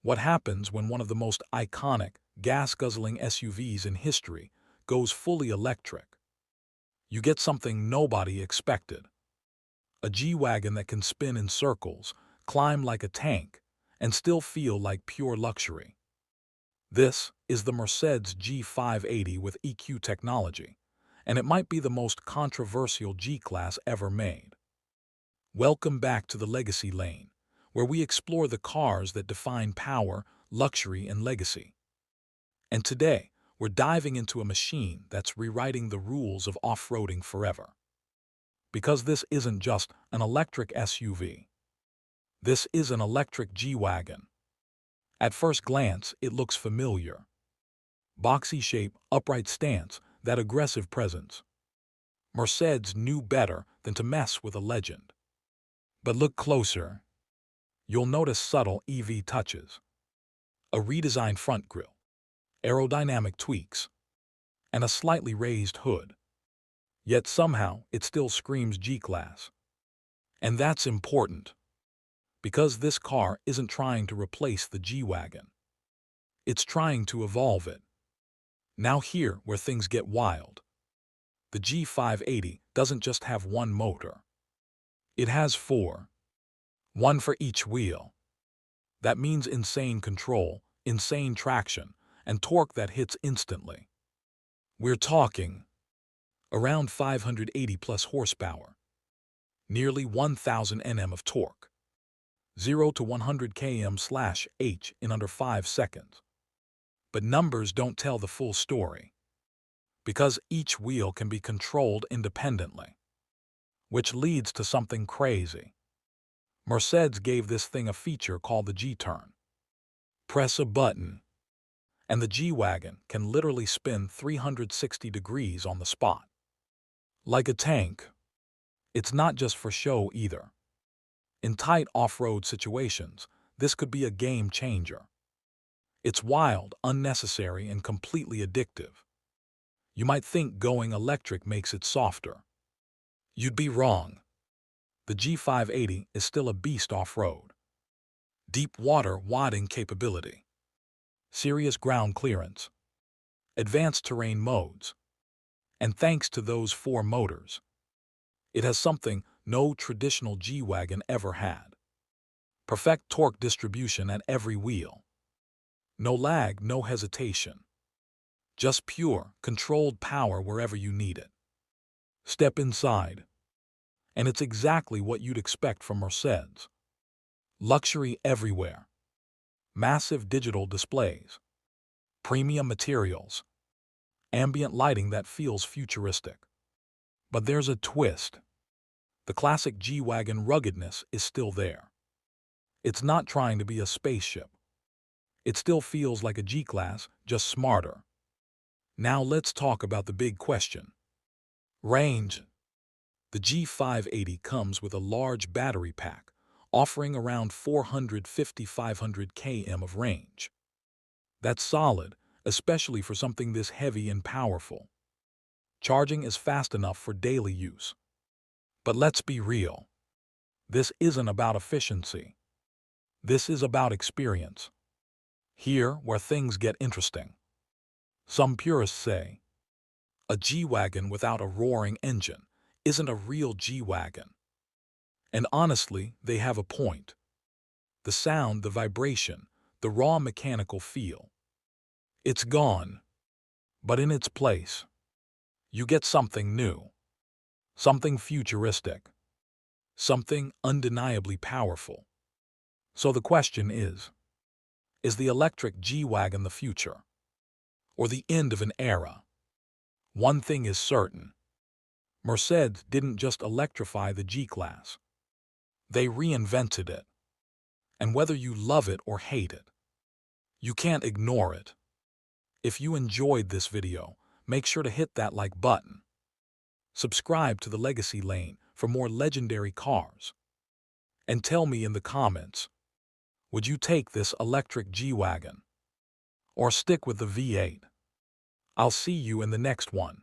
What happens when one of the most iconic, gas-guzzling SUVs in history goes fully electric? You get something nobody expected. A G-Wagon that can spin in circles, climb like a tank, and still feel like pure luxury. This is the Mercedes G580 with EQ technology, and it might be the most controversial G-Class ever made. Welcome back to the Legacy Lane, where we explore the cars that define power, luxury, and legacy. And today, we're diving into a machine that's rewriting the rules of off-roading forever. Because this isn't just an electric SUV. This is an electric G-Wagon. At first glance, it looks familiar. Boxy shape, upright stance, that aggressive presence. Mercedes knew better than to mess with a legend. But look closer. You'll notice subtle EV touches. A redesigned front grille, aerodynamic tweaks, and a slightly raised hood. Yet somehow it still screams G-Class. And that's important, because this car isn't trying to replace the G-Wagon. It's trying to evolve it. Now here where things get wild. The G580 doesn't just have one motor. It has four. One for each wheel. That means insane control, insane traction, and torque that hits instantly. We're talking around 580 plus horsepower, nearly 1,000 Nm of torque, 0 to 100 km/h in under 5 seconds. But numbers don't tell the full story, because each wheel can be controlled independently, which leads to something crazy. Mercedes gave this thing a feature called the G-turn. Press a button, and the G-Wagon can literally spin 360 degrees on the spot. Like a tank. It's not just for show either. In tight off-road situations, this could be a game changer. It's wild, unnecessary, and completely addictive. You might think going electric makes it softer. You'd be wrong. The G580 is still a beast off-road. Deep water wadding capability, serious ground clearance, advanced terrain modes, and thanks to those four motors, it has something no traditional G-Wagon ever had. Perfect torque distribution at every wheel. No lag, no hesitation. Just pure, controlled power wherever you need it. Step inside, and it's exactly what you'd expect from Mercedes. Luxury everywhere. Massive digital displays. Premium materials. Ambient lighting that feels futuristic. But there's a twist. The classic G-Wagon ruggedness is still there. It's not trying to be a spaceship. It still feels like a G-Class, just smarter. Now let's talk about the big question. Range. The G580 comes with a large battery pack, offering around 450–500 km of range. That's solid, especially for something this heavy and powerful. Charging is fast enough for daily use. But let's be real. This isn't about efficiency. This is about experience. Here where things get interesting. Some purists say, a G-Wagon without a roaring engine isn't a real G-Wagon. And honestly, they have a point. The sound, the vibration, the raw mechanical feel. It's gone. But in its place, you get something new. Something futuristic. Something undeniably powerful. So the question is the electric G-Wagon the future? Or the end of an era? One thing is certain. Mercedes didn't just electrify the G-Class. They reinvented it. And whether you love it or hate it, you can't ignore it. If you enjoyed this video, make sure to hit that like button. Subscribe to the Legacy Lane for more legendary cars. And tell me in the comments, would you take this electric G-Wagon? Or stick with the V8? I'll see you in the next one.